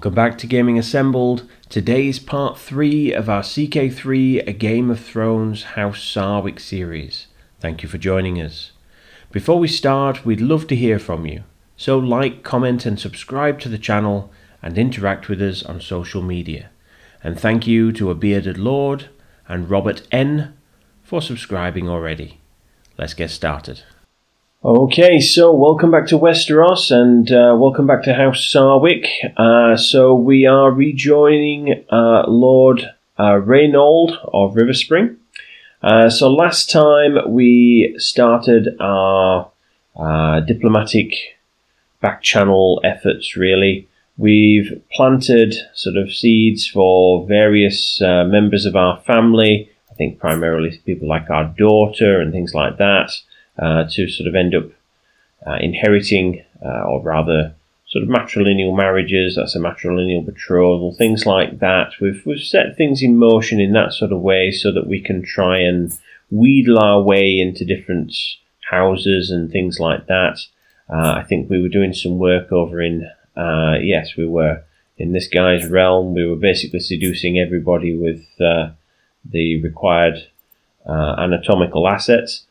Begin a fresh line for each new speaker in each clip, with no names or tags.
Welcome back to Gaming Assembled. Today is part 3 of our CK3 A Game of Thrones House Sarwyck series. Thank you for joining us. Before we start, we'd love to hear from you. So like, comment and subscribe to the channel and interact with us on social media. And thank you to A Bearded Lord and Robert N for subscribing already. Let's get started. Okay, so welcome back to Westeros and welcome back to House Sarwyck. So we are rejoining Lord Reynold of Riverspring. So last time we started our diplomatic back-channel efforts, really. We've planted sort of seeds for various members of our family, I think primarily people like our daughter and things like that. To sort of end up inheriting, or rather sort of matrilineal marriages, that's a matrilineal betrothal, things like that. We've set things in motion in that sort of way so that we can try and wheedle our way into different houses and things like that. I think we were doing some work over in, yes, we were in this guy's realm. We were basically seducing everybody with the required anatomical assets.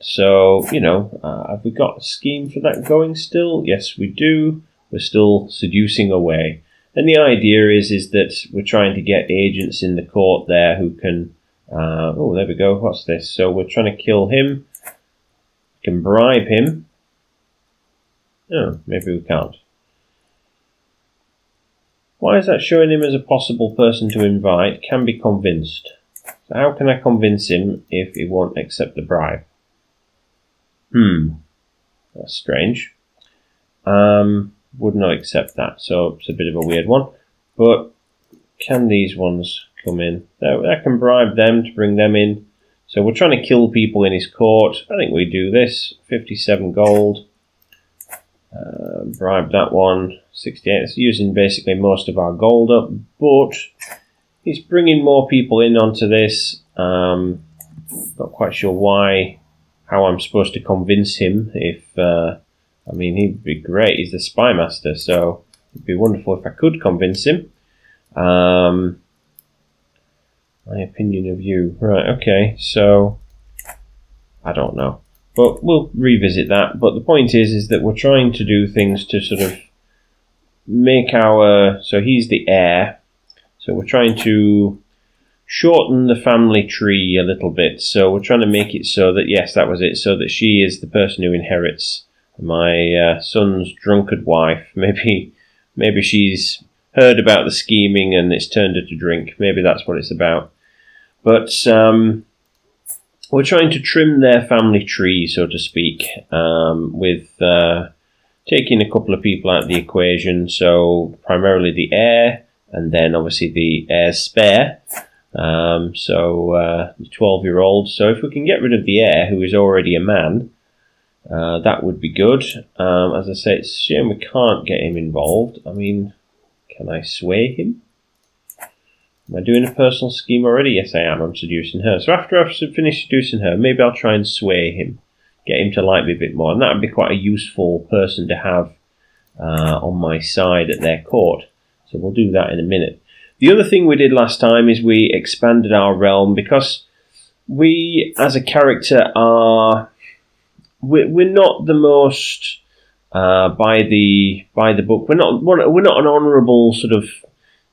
So, you know, have we got a scheme for that going still? Yes, we do. We're still seducing away. And the idea is that we're trying to get agents in the court there who can, oh, there we go. What's this? So we're trying to kill him. We can bribe him. Oh, maybe we can't. Why is that showing him as a possible person to invite? Can be convinced. So how can I convince him if he won't accept the bribe? That's strange. Would not accept that, so it's a bit of a weird one. But can these ones come in? I can bribe them to bring them in. So we're trying to kill people in his court. I think we do this. 57 gold. Bribe that one. 68. It's using basically most of our gold up, but he's bringing more people in onto this. Not quite sure how I'm supposed to convince him. If I mean, he'd be great. He's the spy master, so it'd be wonderful if I could convince him. My opinion of you. Right, okay, so I don't know. But we'll revisit that. But the point is that we're trying to do things to sort of make so he's the heir. So we're trying to shorten the family tree a little bit. So we're trying to make it so that, yes, that was it, so that she is the person who inherits my son's drunkard wife. Maybe she's heard about the scheming and it's turned her to drink. Maybe that's what it's about. But we're trying to trim their family tree, so to speak, with taking a couple of people out of the equation. So primarily the heir, and then obviously the heir's spare. The 12-year-old. So if we can get rid of the heir, who is already a man, that would be good. As I say, it's a shame we can't get him involved. I mean, can I sway him? Am I doing a personal scheme already? Yes, I am. I'm seducing her. So after I've finished seducing her, maybe I'll try and sway him, get him to like me a bit more. And that would be quite a useful person to have on my side at their court. So we'll do that in a minute. The other thing we did last time is we expanded our realm because we, as a character, we're not the most by the book. We're not an honourable sort of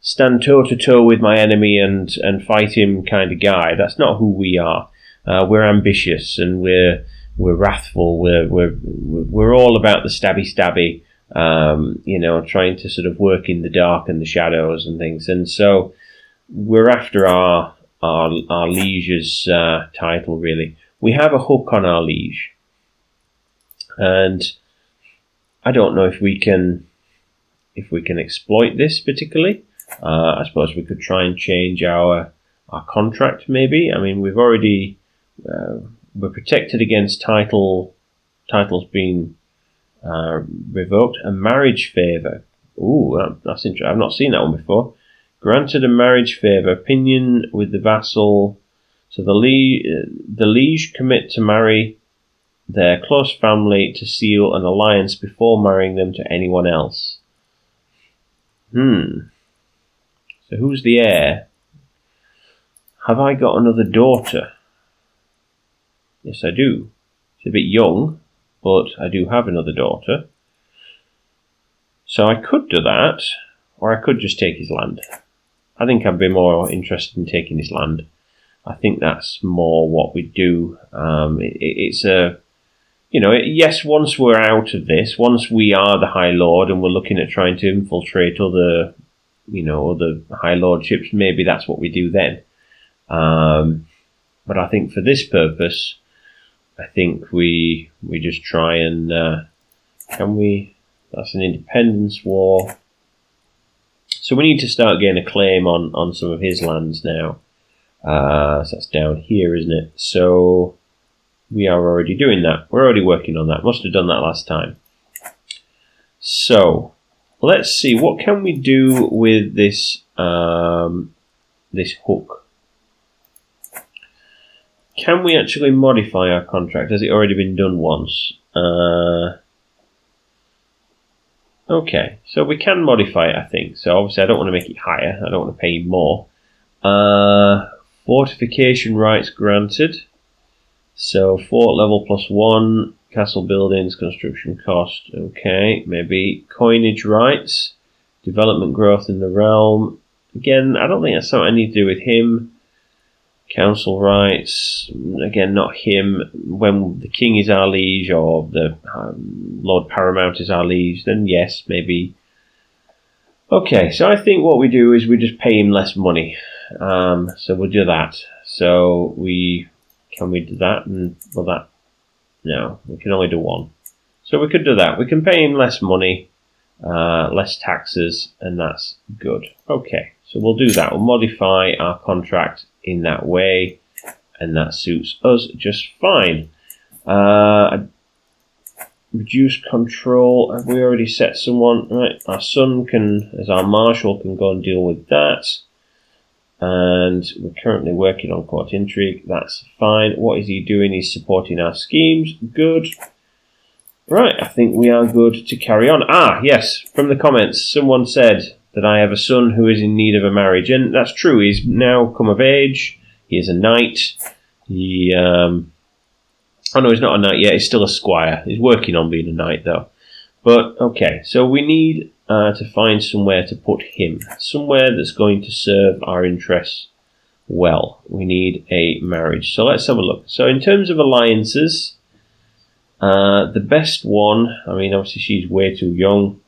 stand toe to toe with my enemy and fight him kind of guy. That's not who we are. We're ambitious and we're wrathful. We're all about the stabby. Trying to sort of work in the dark and the shadows and things. And so we're after our liege's title, really. We have a hook on our liege. And I don't know if we can exploit this particularly. I suppose we could try and change our contract, maybe. I mean, we've already we're protected against titles being revoked. A marriage favour. Ooh, that's interesting. I've not seen that one before. Granted a marriage favour. Opinion with the vassal. So the liege commit to marry their close family to seal an alliance before marrying them to anyone else. So who's the heir? Have I got another daughter? Yes, I do. She's a bit young, but I do have another daughter. So I could do that, or I could just take his land. I think I'd be more interested in taking his land. I think that's more what we do. It's a, yes, once we're out of this, once we are the High Lord and we're looking at trying to infiltrate other High Lordships, maybe that's what we do then. But I think for this purpose, I think we just try and, that's an independence war. So we need to start getting a claim on some of his lands now. So that's down here, isn't it? So we are already doing that. We're already working on that. Must have done that last time. So let's see, what can we do with this this hook? Can we actually modify our contract? Has it already been done once? Okay, so we can modify it, I think. So obviously I don't want to make it higher. I don't want to pay more. Fortification rights granted. So fort level +1, castle buildings, construction cost. Okay, maybe coinage rights, development growth in the realm. Again, I don't think that's something I need to do with him. Council rights, again, not him. When the king is our liege or the Lord Paramount is our liege, then yes, maybe. Okay, so I think what we do is we just pay him less money. So we'll do that. So can we do that? And well, that, no, we can only do one. So we could do that. We can pay him less money, less taxes, and that's good. Okay, so we'll do that. We'll modify our contract in that way, and that suits us just fine. Reduce control. Have we already set someone? Right, our son can, as our marshal, can go and deal with that. And we're currently working on court intrigue. That's fine. What is he doing? He's supporting our schemes. Good. Right, I think we are good to carry on. Ah, yes, from the comments, someone said that I have a son who is in need of a marriage, and that's true. He's now come of age. He is a knight. He, oh no, he's not a knight yet. He's still a squire. He's working on being a knight, though. But okay, so we need to find somewhere to put him, somewhere that's going to serve our interests well. We need a marriage. So let's have a look. So in terms of alliances, the best one, I mean, obviously she's way too young.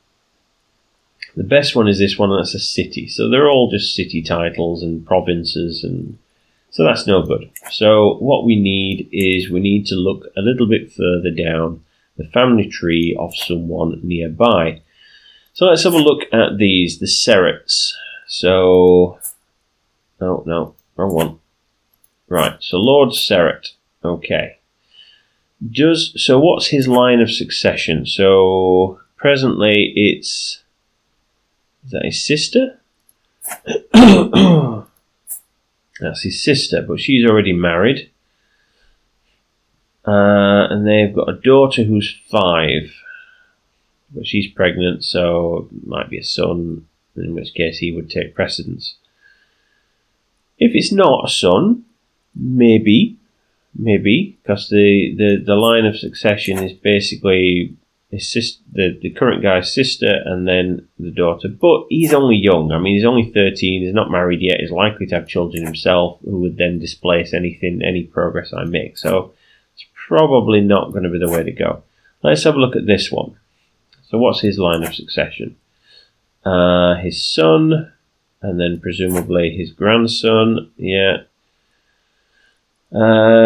The best one is this one, and that's a city. So they're all just city titles and provinces, and so that's no good. So what we need is we need to look a little bit further down the family tree of someone nearby. So let's have a look at these, the Sarwycks. So, no, wrong one. Right, so Lord Sarwyck. Okay. So what's his line of succession? So presently it's, is that his sister? That's his sister, but she's already married. And they've got a daughter who's 5. But she's pregnant, so it might be a son, in which case he would take precedence. If it's not a son, maybe, because the line of succession is basically his sister, the current guy's sister, and then the daughter. But he's only young. I mean, he's only 13. He's not married yet. He's likely to have children himself, who would then displace any progress I make. So it's probably not going to be the way to go. Let's have a look at this one. So what's his line of succession? His son, and then presumably his grandson. Yeah.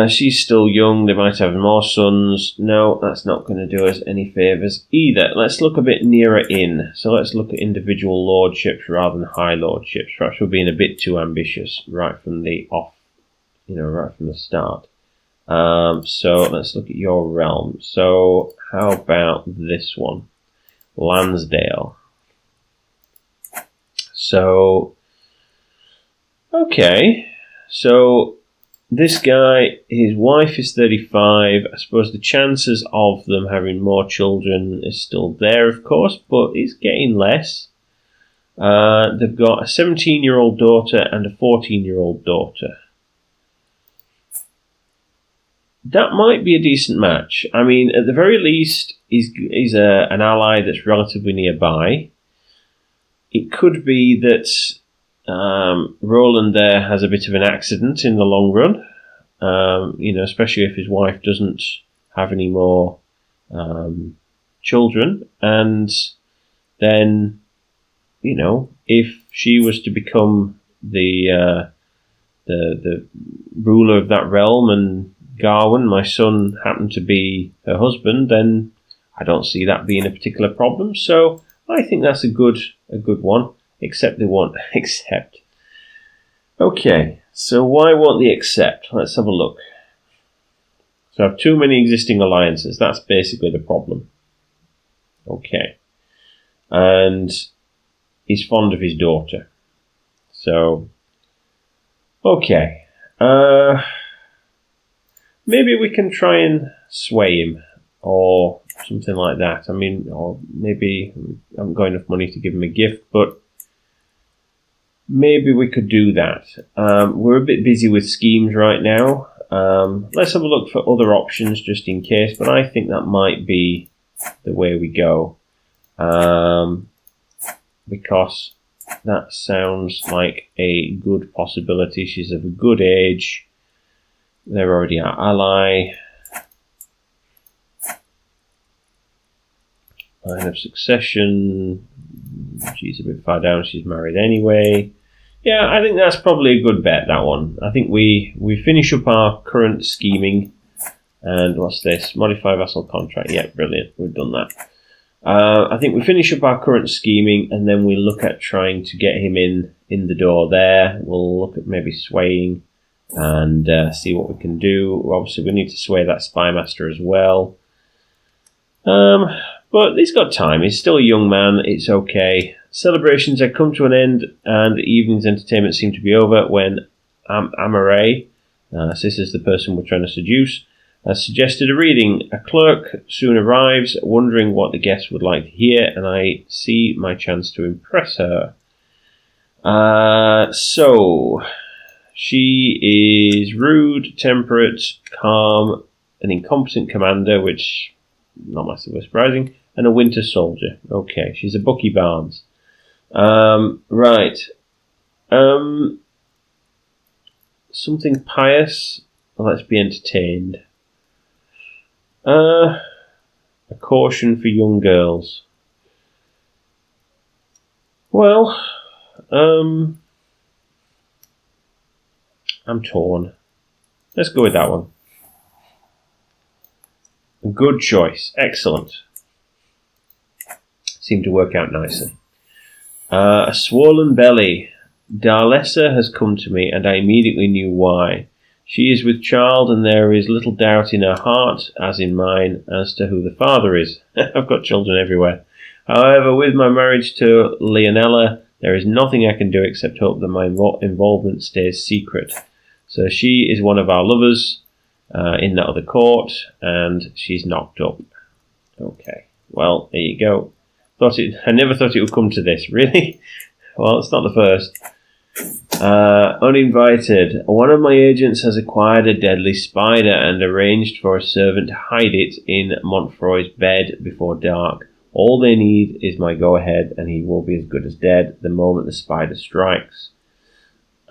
She's still young. They might have more sons. No, that's not going to do us any favours either. Let's look a bit nearer in. So let's look at individual lordships rather than high lordships. Perhaps we're being a bit too ambitious right from the right from the start. So let's look at your realm. So how about this one? Lansdale. So, okay. So this guy, his wife is 35. I suppose the chances of them having more children is still there, of course, but it's getting less. They've got a 17-year-old daughter and a 14-year-old daughter. That might be a decent match. I mean, at the very least, he's an ally that's relatively nearby. It could be that Roland there has a bit of an accident in the long run, especially if his wife doesn't have any more children, and then, if she was to become the ruler of that realm, and Garwin, my son, happened to be her husband, then I don't see that being a particular problem. So I think that's a good one. Except they won't accept. Okay, so why won't they accept? Let's have a look. So I have too many existing alliances. That's basically the problem. Okay. And he's fond of his daughter. So, okay. Maybe we can try and sway him, or something like that. I mean, or maybe I haven't got enough money to give him a gift, but maybe we could do that. We're a bit busy with schemes right now. Let's have a look for other options just in case, but I think that might be the way we go. Because that sounds like a good possibility. She's of a good age. They're already our ally. Line of succession. She's a bit far down. She's married anyway. Yeah, I think that's probably a good bet, that one. I think we finish up our current scheming. And what's this? Modify vassal contract. Yeah, brilliant. We've done that. I think we finish up our current scheming, and then we look at trying to get him in the door there. We'll look at maybe swaying and see what we can do. Obviously, we need to sway that spy master as well. But he's got time. He's still a young man. It's okay. Celebrations had come to an end, and the evening's entertainment seemed to be over when Amaray, so this is the person we're trying to seduce, suggested a reading. A clerk soon arrives, wondering what the guests would like to hear, and I see my chance to impress her. So, she is rude, temperate, calm, an incompetent commander, which not massively surprising, and a winter soldier. Okay, she's a Bucky Barnes. Right. Something pious. Let's be entertained. A caution for young girls. Well, I'm torn. Let's go with that one. Good choice. Excellent. Seemed to work out nicely. A swollen belly. Darlessa has come to me, and I immediately knew why. She is with child, and there is little doubt in her heart, as in mine, as to who the father is. I've got children everywhere. However, with my marriage to Leonella, there is nothing I can do except hope that my involvement stays secret. So she is one of our lovers in that other court, and she's knocked up. Okay, well, there you go. I never thought it would come to this, really. Well, it's not the first. Uninvited. One of my agents has acquired a deadly spider and arranged for a servant to hide it in Montfroy's bed before dark. All they need is my go-ahead, and he will be as good as dead the moment the spider strikes.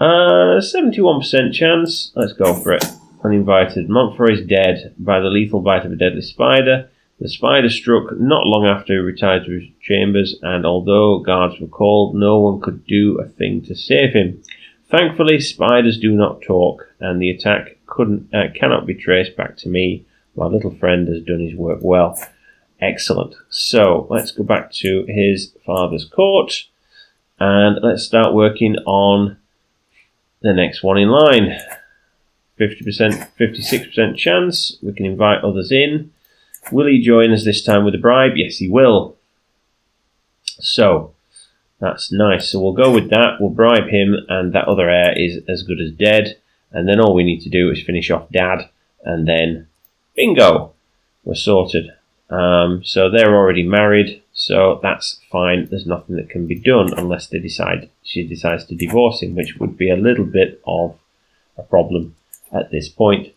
71% chance. Let's go for it. Uninvited. Montfroy is dead by the lethal bite of a deadly spider. The spider struck not long after he retired to his chambers, and although guards were called, no one could do a thing to save him. Thankfully, spiders do not talk, and the attack cannot be traced back to me. My little friend has done his work well. Excellent. So, let's go back to his father's court, and let's start working on the next one in line. 50%, 56% chance. We can invite others in. Will he join us this time with a bribe? Yes, he will. So, that's nice. So we'll go with that. We'll bribe him, and that other heir is as good as dead. And then all we need to do is finish off Dad, and then bingo, we're sorted. So they're already married, So that's fine. There's nothing that can be done unless she decides to divorce him, which would be a little bit of a problem at this point.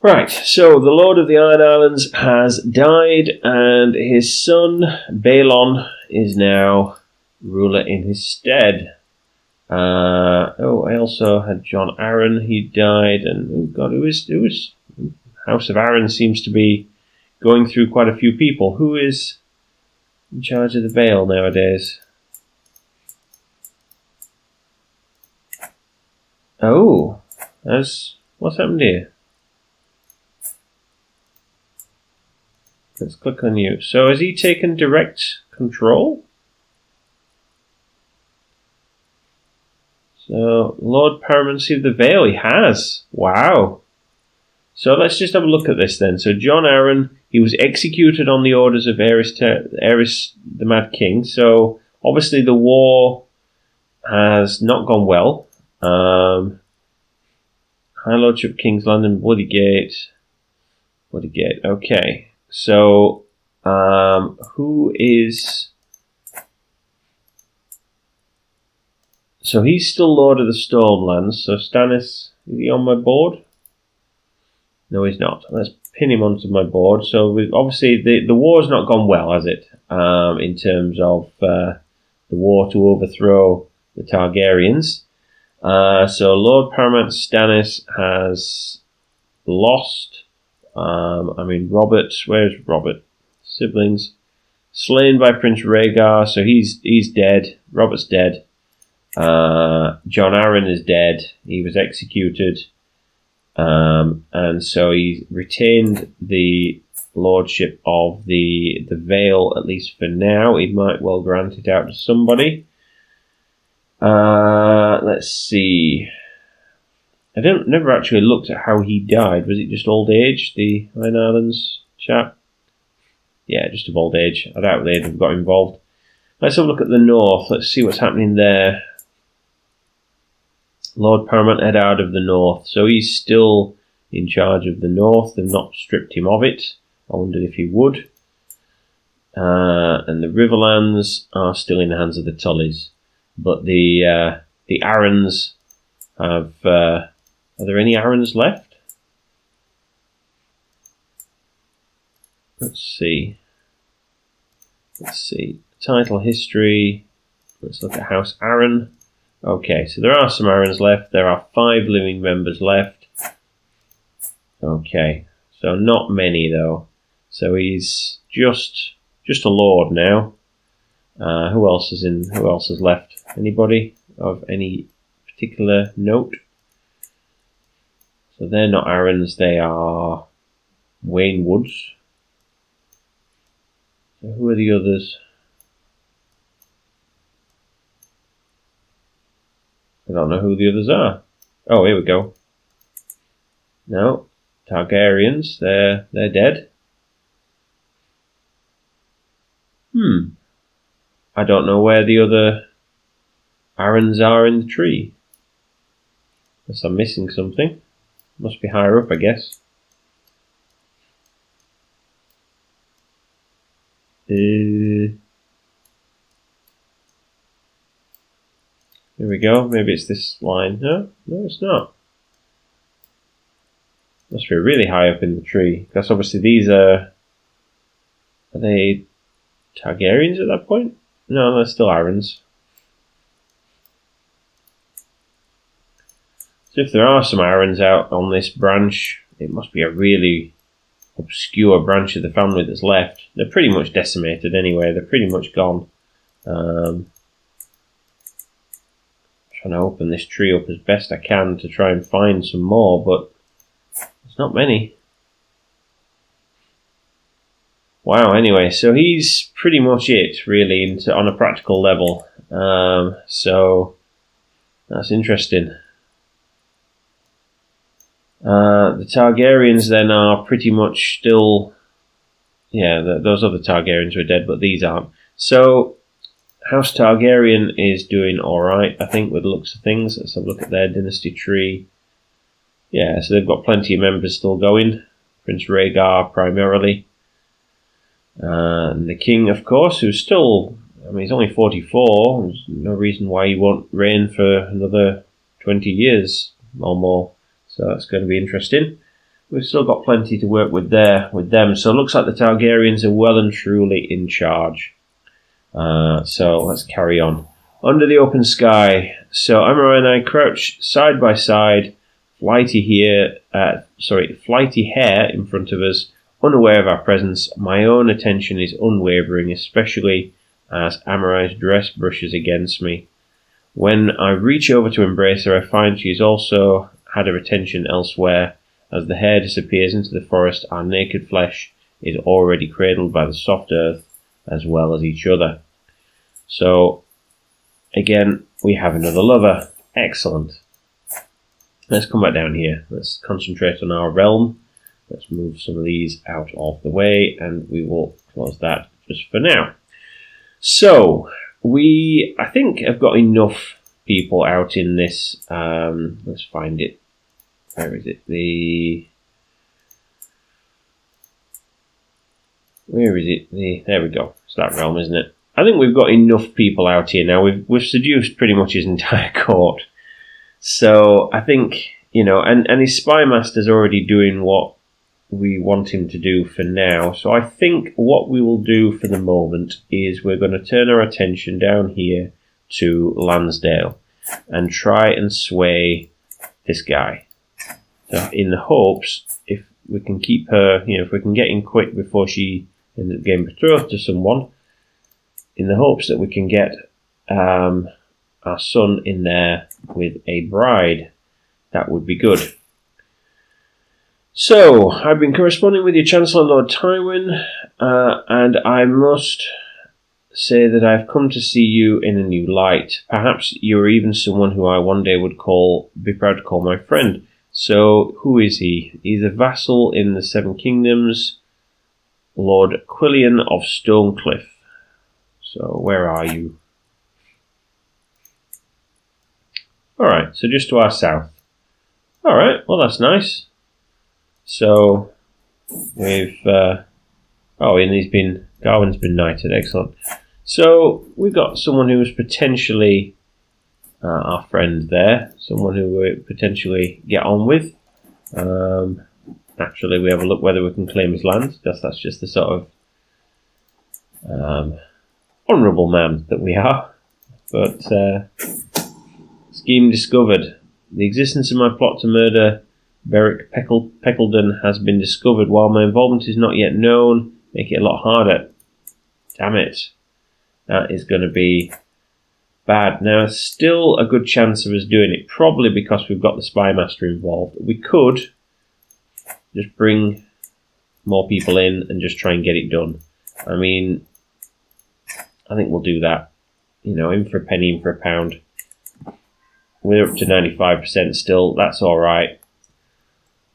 Right, so the Lord of the Iron Islands has died, and his son Balon is now ruler in his stead. I also had John Arryn. He died, and oh god, who is House of Arryn seems to be going through quite a few people. Who is in charge of the Vale nowadays? Oh, what's happened here? Let's click on you. So has he taken direct control? So, Lord Paramountcy of the Vale, he has. Wow. So let's just have a look at this then. So John Arryn, he was executed on the orders of Aerys the Mad King. So obviously the war has not gone well. High Lordship of King's Landing, Bloodygate, okay. So, who is... So he's still Lord of the Stormlands. So Stannis, is he on my board? No, he's not. Let's pin him onto my board. So obviously the war's not gone well, has it? In terms of the war to overthrow the Targaryens. So Lord Paramount Stannis has lost. Robert, where's Robert? Siblings. Slain by Prince Rhaegar, so he's dead. Robert's dead. John Arryn is dead. He was executed. And so he retained the lordship of the Vale, at least for now. He might well grant it out to somebody. Let's see. I never actually looked at how he died. Was it just old age, the Iron Islands chap? Yeah, just of old age. I doubt they'd have got involved. Let's have a look at the north. Let's see what's happening there. Lord Paramount Eddard of the North. So he's still in charge of the North. They've not stripped him of it. I wondered if he would. And the Riverlands are still in the hands of the Tullys. But the Arryns have... are there any Arryns left? Let's see. Title history. Let's look at House Arryn. Okay, so there are some Arryns left. There are 5 living members left. Okay, so not many though. So he's just a lord now. Who else is left? Anybody of any particular note? So they're not Arryns, they are Wayne Woods. So who are the others? I don't know who the others are. Oh, here we go. No, Targaryens, they're dead. I don't know where the other Arryns are in the tree. Unless I'm missing something. Must be higher up, I guess. Here we go. Maybe it's this line. No, it's not. Must be really high up in the tree. Because obviously these are they Targaryens at that point? No, they're still Arryns. So if there are some Arryns out on this branch, it must be a really obscure branch of the family that's left. They're pretty much decimated anyway. They're pretty much gone. Trying to open this tree up as best I can to try and find some more, but there's not many. Wow, anyway, so he's pretty much it, really, on a practical level. So that's interesting. The Targaryens then are pretty much still... Yeah, those other Targaryens were dead, but these aren't. So House Targaryen is doing alright, I think, with the looks of things. Let's have a look at their dynasty tree. Yeah, so they've got plenty of members still going. Prince Rhaegar primarily. And the king, of course, who's still, I mean, he's only 44. There's no reason why he won't reign for another 20 years or more. So that's going to be interesting. We've still got plenty to work with there with them. So it looks like the Targaryens are well and truly in charge. So let's carry on. Under the open sky. So Amara and I crouch side by side, flighty hair in front of us, unaware of our presence. My own attention is unwavering, especially as Amara's dress brushes against me. When I reach over to embrace her, I find she has also had her attention elsewhere. As the hair disappears into the forest, our naked flesh is already cradled by the soft earth as well as each other. So, again, we have another lover. Excellent. Let's come back down here. Let's concentrate on our realm. Let's move some of these out of the way, and we will close that just for now. So, we, I think, have got enough people out in this. Let's find it. Where is it? Where is it? There we go. It's that realm, isn't it? I think we've got enough people out here now. We've seduced pretty much his entire court. So I think, you know, and his spy master's already doing what we want him to do for now. So I think what we will do for the moment is we're going to turn our attention down here to Lansdale and try and sway this guy. So in the hopes, if we can keep her, you know, if we can get in quick before she ends up getting betrothed to someone, in the hopes that we can get our son in there with a bride. That would be good. So, I've been corresponding with your Chancellor Lord Tywin, and I must say that I've come to see you in a new light. Perhaps you're even someone who I one day would be proud to call my friend. So, who is he? He's a vassal in the Seven Kingdoms, Lord Quillian of Stonecliff. So, where are you? Alright, so just to our south. Alright, well that's nice. So, we've... and Garwin's been knighted, excellent. So, we've got someone who's potentially our friend there. Someone who we potentially get on with. Naturally, we have a look whether we can claim his land, because that's just the sort of honourable man that we are. But, scheme discovered. The existence of my plot to murder Beric Peckledon has been discovered. While my involvement is not yet known, make it a lot harder. Damn it. That is going to be bad. Now, still a good chance of us doing it, probably because we've got the spy master involved. We could just bring more people in and just try and get it done. I mean, I think we'll do that. You know, in for a penny, in for a pound. We're up to 95% still. That's alright.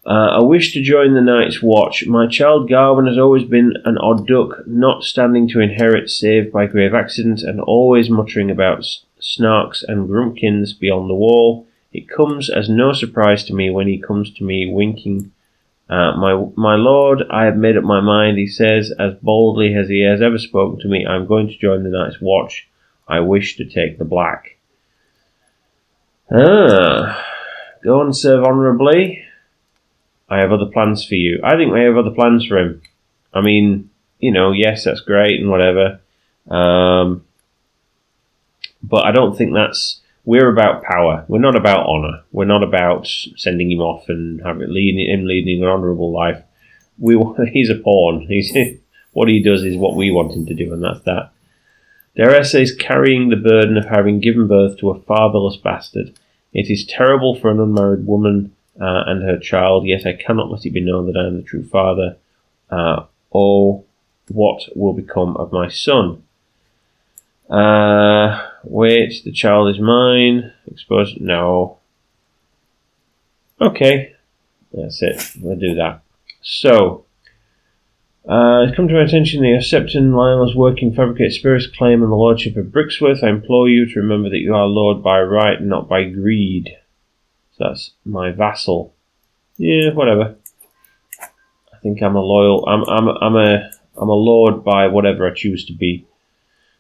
I wish to join the Night's Watch. My child Garwin has always been an odd duck, not standing to inherit save by grave accident, and always muttering about snarks and grumpkins beyond the wall. It comes as no surprise to me when he comes to me winking. My lord, I have made up my mind, he says, as boldly as he has ever spoken to me. I'm going to join the Night's Watch. I wish to take the black. Go and serve honourably. I have other plans for you. I think we have other plans for him. I mean, you know, yes, that's great and whatever. But I don't think we're about power. We're not about honour. We're not about sending him off and leading an honourable life. He's a pawn. What he does is what we want him to do, and that's that. Daressa is carrying the burden of having given birth to a fatherless bastard. It is terrible for an unmarried woman and her child, yet I cannot let it be known that I am the true father. Oh, what will become of my son? Wait, the child is mine. Exposed? No. Okay, that's it. We'll do that. So, it's come to my attention that Septon Lyle's working fabricate spirits claim on the lordship of Brixworth. I implore you to remember that you are lord by right, not by greed. So that's my vassal. Yeah, whatever. I think I'm a loyal. I'm I'm a lord by whatever I choose to be.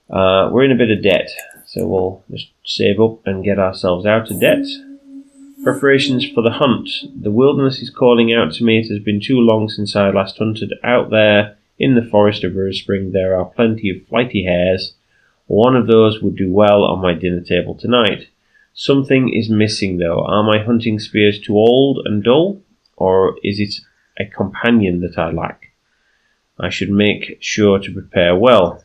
We're in a bit of debt, so we'll just save up and get ourselves out of debt. Preparations for the hunt. The wilderness is calling out to me. It has been too long since I last hunted. Out there in the forest of Riverspring there are plenty of flighty hares. One of those would do well on my dinner table tonight. Something is missing though. Are my hunting spears too old and dull? Or is it a companion that I lack? I should make sure to prepare well.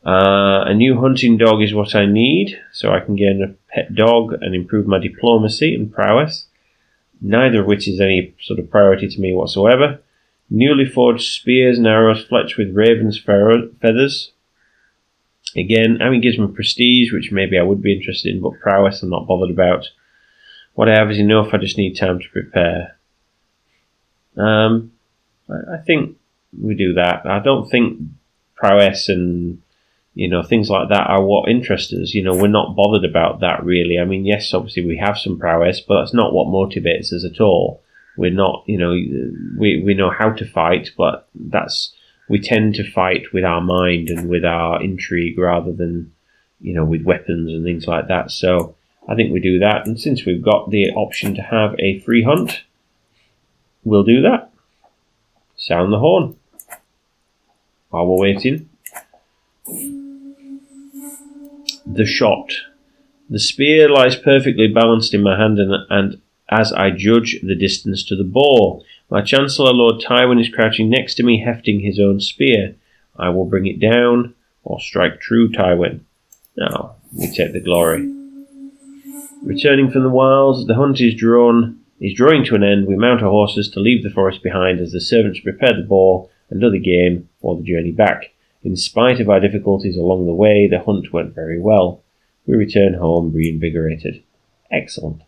A new hunting dog is what I need, so I can gain a pet dog and improve my diplomacy and prowess, neither of which is any sort of priority to me whatsoever. Newly forged spears and arrows fletched with raven's feathers. Again, I mean, it gives me prestige, which maybe I would be interested in, but prowess I'm not bothered about. What I have is enough, I just need time to prepare. I think we do that. I don't think prowess and things like that are what interest us. We're not bothered about that really. I mean, yes, obviously we have some prowess, but that's not what motivates us at all. We're not, we know how to fight, but we tend to fight with our mind and with our intrigue rather than, with weapons and things like that. So I think we do that. And since we've got the option to have a free hunt, we'll do that. Sound the horn. While we're waiting. The shot. The spear lies perfectly balanced in my hand, and as I judge the distance to the boar, my Chancellor Lord Tywin is crouching next to me, hefting his own spear. I will bring it down, or strike true, Tywin. Now, we take the glory. Returning from the wilds, the hunt is drawing to an end. We mount our horses to leave the forest behind as the servants prepare the boar and other game for the journey back. In spite of our difficulties along the way, the hunt went very well. We return home reinvigorated. Excellent.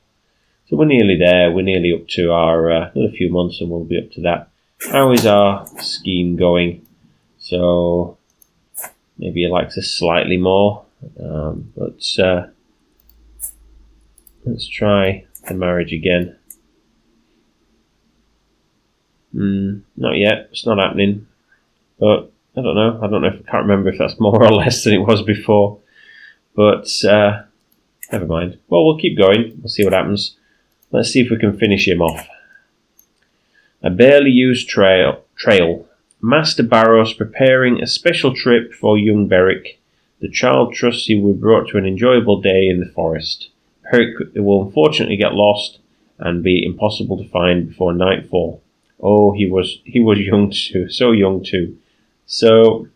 So we're nearly there. We're nearly up to our another few months and we'll be up to that. How is our scheme going? So maybe it likes us slightly more. But let's try the marriage again. Not yet. It's not happening. But I don't know. I can't remember if that's more or less than it was before. But never mind. Well, we'll keep going. We'll see what happens. Let's see if we can finish him off. A barely used trail. Master Barros preparing a special trip for young Beric. The child trusts he will be brought to an enjoyable day in the forest. Beric will unfortunately get lost and be impossible to find before nightfall. Oh, he was young too. So young too. So,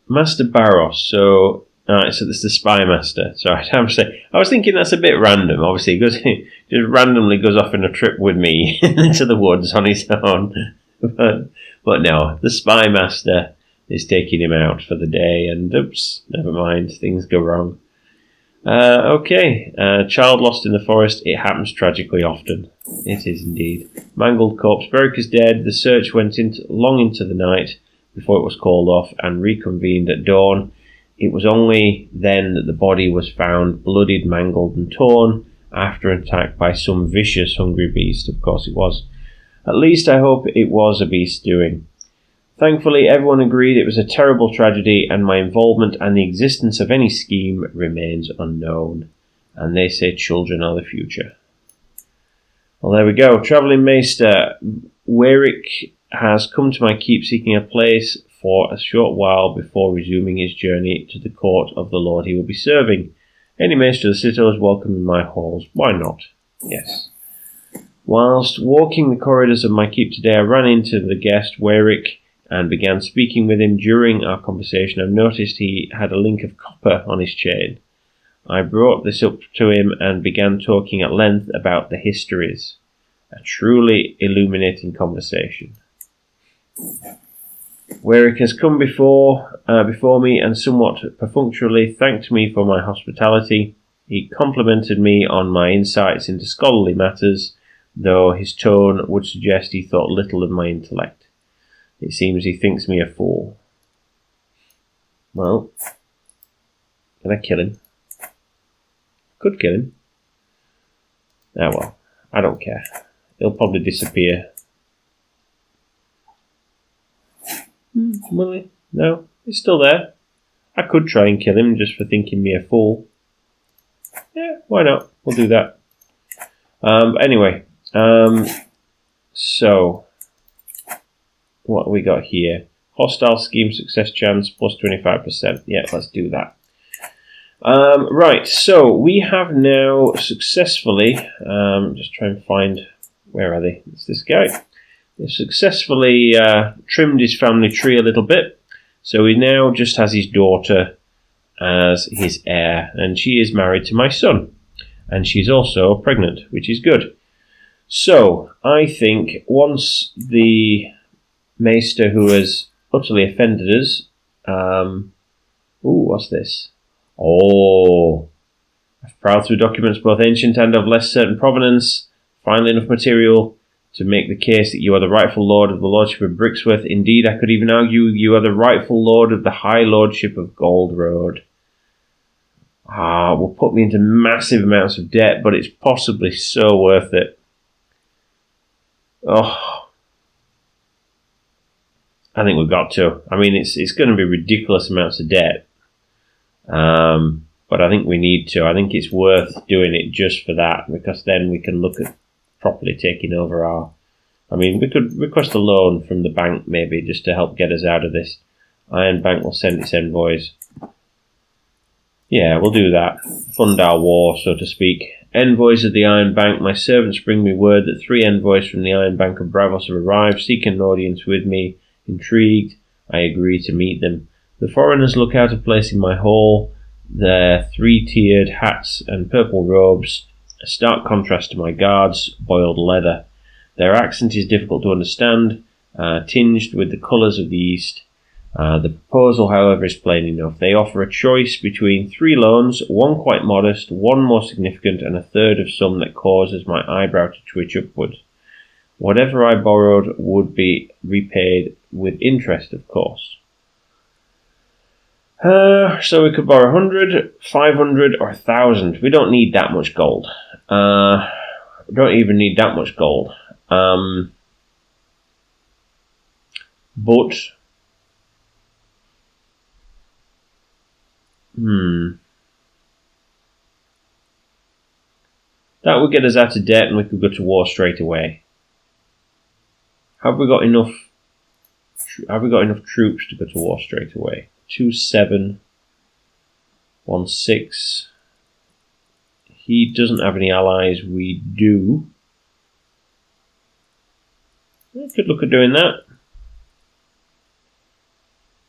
Master Barros, so this is the Spy Master. Sorry, I was thinking that's a bit random. Obviously, he just randomly goes off on a trip with me into the woods on his own. But no, the Spy Master is taking him out for the day, and oops, never mind, things go wrong. Okay, child lost in the forest. It happens tragically often. It is indeed. Mangled corpse. Beric is dead. The search went long into the night before it was called off and reconvened at dawn. It was only then that the body was found, bloodied, mangled and torn, after an attack by some vicious, hungry beast. Of course it was. At least I hope it was a beast doing. Thankfully, everyone agreed it was a terrible tragedy, and my involvement and the existence of any scheme remains unknown. And they say children are the future. Well, there we go. Travelling Maester Weiric has come to my keep seeking a place for a short while before resuming his journey to the court of the lord he will be serving. Any Maester of the Citadel is welcome in my halls. Why not? Yes. Whilst walking the corridors of my keep today, I ran into the guest, Weiric, and began speaking with him. During our conversation, I noticed he had a link of copper on his chain. I brought this up to him and began talking at length about the histories. A truly illuminating conversation. Weiric has come before me and somewhat perfunctorily thanked me for my hospitality. He complimented me on my insights into scholarly matters, though his tone would suggest he thought little of my intellect. It seems he thinks me a fool. Well, can I kill him? Could kill him. Ah well, I don't care. He'll probably disappear. Will he? No, he's still there. I could try and kill him just for thinking me a fool. Yeah, why not? We'll do that. Anyway, so what have we got here? Hostile scheme success chance plus 25%. Yeah, let's do that. Right, so we have now successfully, just try and find, where are they? It's this guy. They've successfully trimmed his family tree a little bit. So he now just has his daughter as his heir, and she is married to my son. And she's also pregnant, which is good. So, I think once the maester who has utterly offended us... what's this? Oh! I've prowled through documents both ancient and of less certain provenance. Finally enough material to make the case that you are the rightful lord of the lordship of Brixworth. Indeed, I could even argue you are the rightful lord of the high lordship of Gold Road. Will put me into massive amounts of debt, but it's possibly so worth it. Oh, I think we've got to. I mean, it's going to be ridiculous amounts of debt, but I think we need to. I think it's worth doing it just for that, because then we can look at properly taking over our... I mean, we could request a loan from the bank maybe just to help get us out of this. Iron Bank will send its envoys. Yeah, we'll do that. Fund our war, so to speak. Envoys of the Iron Bank. My servants bring me word that 3 envoys from the Iron Bank of Bravos have arrived, seeking an audience with me. Intrigued, I agree to meet them. The foreigners look out of place in my hall. Their 3-tiered hats and purple robes, a stark contrast to my guards' boiled leather. Their accent is difficult to understand, tinged with the colours of the East. The proposal, however, is plain enough. They offer a choice between 3 loans, 1 quite modest, 1 more significant, and a third of some that causes my eyebrow to twitch upwards. Whatever I borrowed would be repaid with interest, of course. So we could borrow 100, 500, or 1,000. We don't need that much gold. We don't even need that much gold. But... that would get us out of debt and we could go to war straight away. Have we got enough troops to go to war straight away? 2, 7, 1, 6. He doesn't have any allies. We do. We could look at doing that.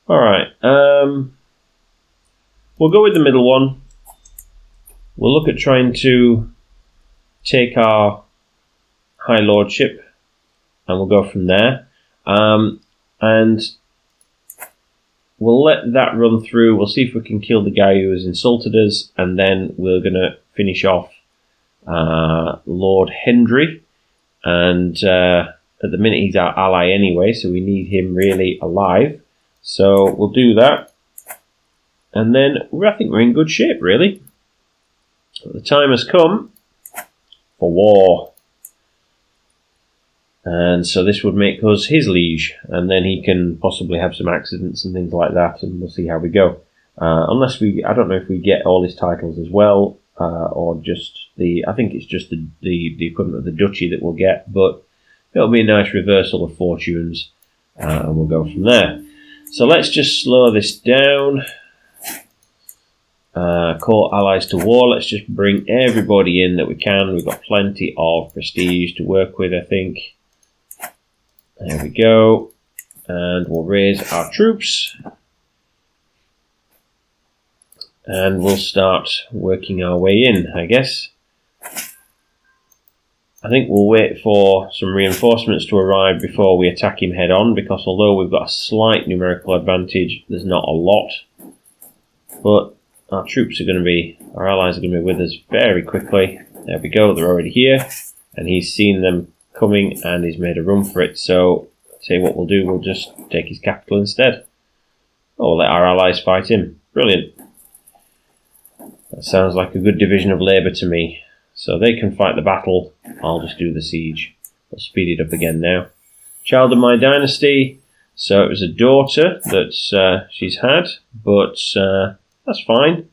Alright. We'll go with the middle one. We'll look at trying to take our High Lordship, and we'll go from there. And we'll let that run through. We'll see if we can kill the guy who has insulted us, and then we're going to finish off Lord Hendry. And at the minute he's our ally anyway, so we need him really alive. So we'll do that. And then I think we're in good shape, really. The time has come for war. And so this would make us his liege. And then he can possibly have some accidents and things like that. And we'll see how we go. Unless I don't know if we get all his titles as well. Or just I think it's just the equivalent of the duchy that we'll get. But it'll be a nice reversal of fortunes. And we'll go from there. So let's just slow this down. Call allies to war. Let's just bring everybody in that we can. We've got plenty of prestige to work with, I think. There we go. And we'll raise our troops. And we'll start working our way in, I guess. I think we'll wait for some reinforcements to arrive before we attack him head on, because although we've got a slight numerical advantage, there's not a lot. But our troops are going to be, our allies are going to be with us very quickly. There we go, they're already here. And he's seen them coming and he's made a run for it. So, I'll tell you what we'll do, we'll just take his capital instead. Oh, we'll let our allies fight him. Brilliant. That sounds like a good division of labour to me. So they can fight the battle, I'll just do the siege. We'll speed it up again now. Child of my dynasty, So it was a daughter that she's had, but that's fine.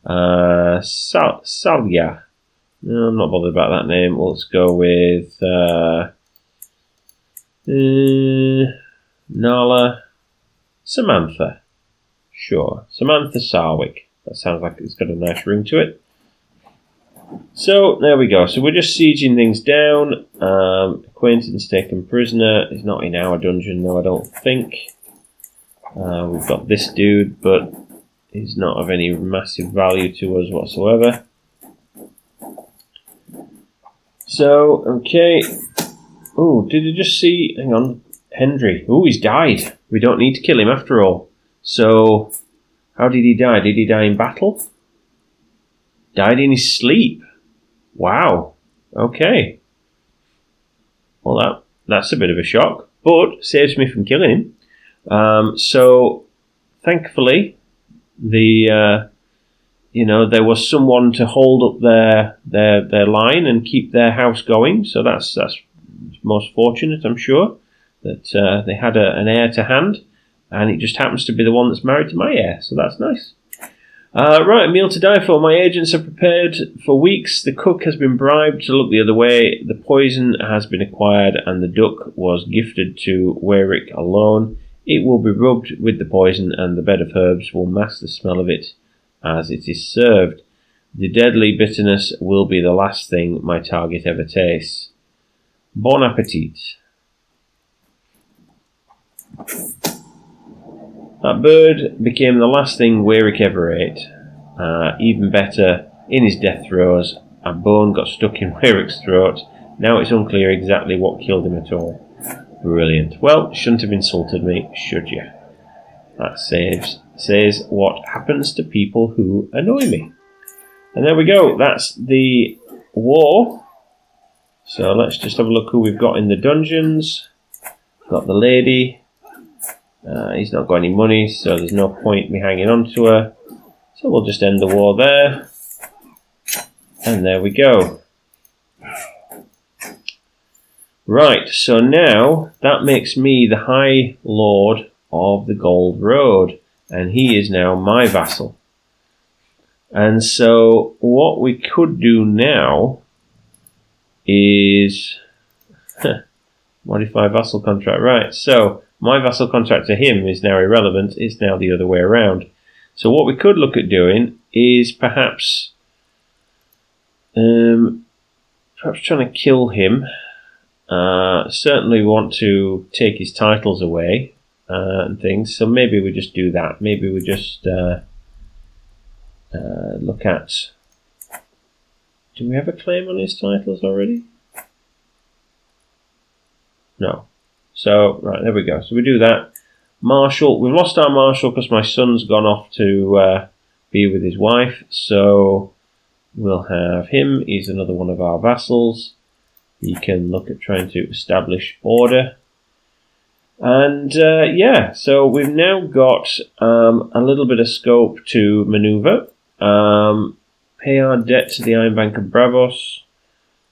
Salya. No, I'm not bothered about that name. Let's go with Nala. Samantha. Sure. Samantha Sarwyck. That sounds like it's got a nice ring to it. So, there we go. So we're just sieging things down. Acquaintance taken prisoner. He's not in our dungeon, though, I don't think. We've got this dude, but he's not of any massive value to us whatsoever. So, okay. Oh, did you just see... Hang on. Hendry. Oh, he's died. We don't need to kill him after all. So, how did he die? Did he die in battle? Died in his sleep. Wow. Okay. Well, that's a bit of a shock, but saves me from killing him. So, thankfully, there was someone to hold up their line and keep their house going. So that's most fortunate, I'm sure, that they had an heir to hand, and it just happens to be the one that's married to my heir. So that's nice. Right, a meal to die for. My agents are prepared for weeks. The cook has been bribed to look the other way. The poison has been acquired, and the duck was gifted to Weirick alone. It will be rubbed with the poison, and the bed of herbs will mask the smell of it as it is served. The deadly bitterness will be the last thing my target ever tastes. Bon appetit. That bird became the last thing Weirick ever ate. Even better, in his death throes, a bone got stuck in Weirick's throat. Now it's unclear exactly what killed him at all. Brilliant. Well, shouldn't have insulted me, should you? That says what happens to people who annoy me. And there we go. That's the war. So let's just have a look who we've got in the dungeons. Got the lady. He's not got any money, so there's no point me hanging on to her. So we'll just end the war there. And there we go. Right, so now that makes me the High Lord of the Gold Road, and he is now my vassal. And so what we could do now is modify vassal contract. Right, so my vassal contract to him is now irrelevant. It's now the other way around. So what we could look at doing is perhaps trying to kill him. Certainly want to take his titles away and things. So maybe we just do that. Maybe we just look at... Do we have a claim on his titles already? No. So, right, there we go. So we do that. Marshal. We've lost our Marshal because my son's gone off to be with his wife. So we'll have him. He's another one of our vassals. He can look at trying to establish order. And yeah, so we've now got a little bit of scope to maneuver. Pay our debt to the Iron Bank of Bravos.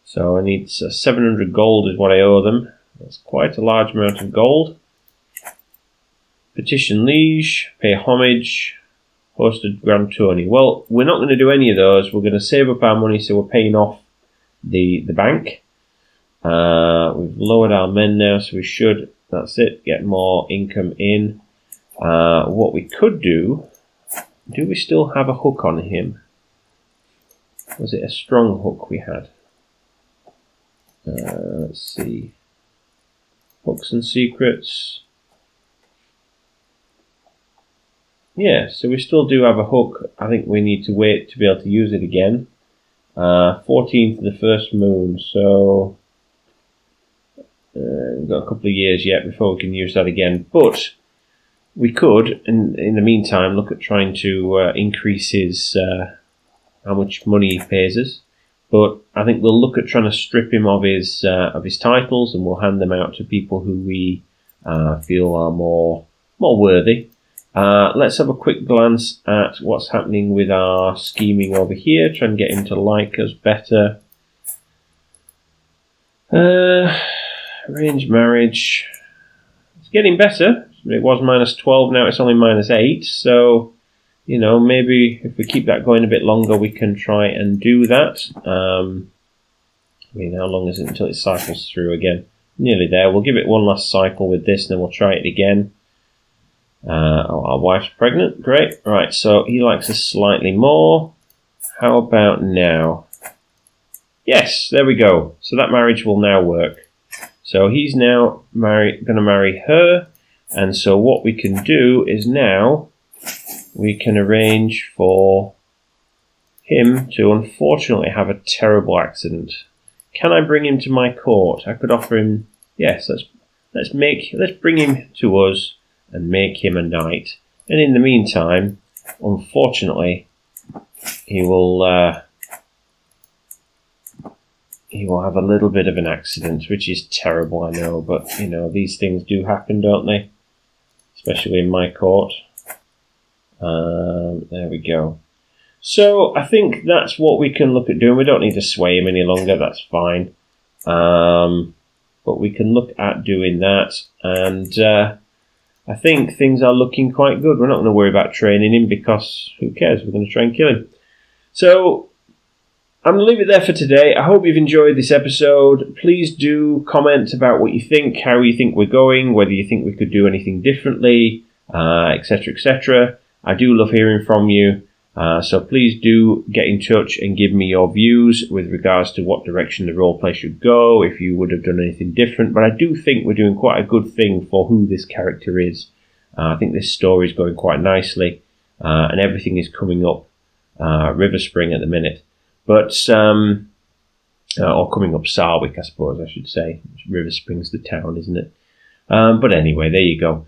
So I need 700 gold is what I owe them. That's quite a large amount of gold. Petition Liege, pay homage, hosted Grand Tourney. Well, we're not going to do any of those. We're going to save up our money, so we're paying off the bank. We've lowered our men now, so we should, that's it, get more income in. What we could do we still have a hook on him? Was it a strong hook we had? Let's see. Hooks and secrets. Yeah, so we still do have a hook. I think we need to wait to be able to use it again. 14th of the first moon, so we've got a couple of years yet before we can use that again. But we could, in the meantime, look at trying to increase his how much money he pays us. But I think we'll look at trying to strip him of his titles, and we'll hand them out to people who we feel are more worthy. Let's have a quick glance at what's happening with our scheming over here. Try and get him to like us better. Arranged marriage. It's getting better. It was minus 12, now it's only minus 8. So, you know, maybe if we keep that going a bit longer, we can try and do that. I mean, how long is it until it cycles through again? Nearly there. We'll give it one last cycle with this, and then we'll try it again. Oh, our wife's pregnant. Great. Right, so he likes us slightly more. How about now? Yes, there we go. So that marriage will now work. So he's now going to marry her. And so what we can do is now we can arrange for him to unfortunately have a terrible accident. Can I bring him to my court? I could offer him, yes, let's bring him to us and make him a knight. And in the meantime, unfortunately, he will have a little bit of an accident, which is terrible, I know, but you know, these things do happen, don't they? Especially in my court. There we go. So I think that's what we can look at doing. We don't need to sway him any longer, that's fine. But we can look at doing that, and I think things are looking quite good. We're not going to worry about training him because who cares? We're going to try and kill him. So I'm going to leave it there for today. I hope you've enjoyed this episode. Please do comment about what you think, how you think we're going, whether you think we could do anything differently, etc., etc. I do love hearing from you. So please do get in touch and give me your views with regards to what direction the roleplay should go, if you would have done anything different. But I do think we're doing quite a good thing for who this character is. I think this story is going quite nicely, and everything is coming up Riverspring at the minute. But, or coming up Sarwyck, I suppose I should say. Riverspring's the town, isn't it? But anyway, there you go.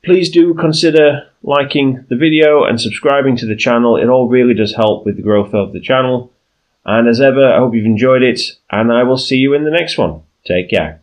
Please do consider liking the video and subscribing to the channel. It all really does help with the growth of the channel. And as ever, I hope you've enjoyed it, and I will see you in the next one. Take care.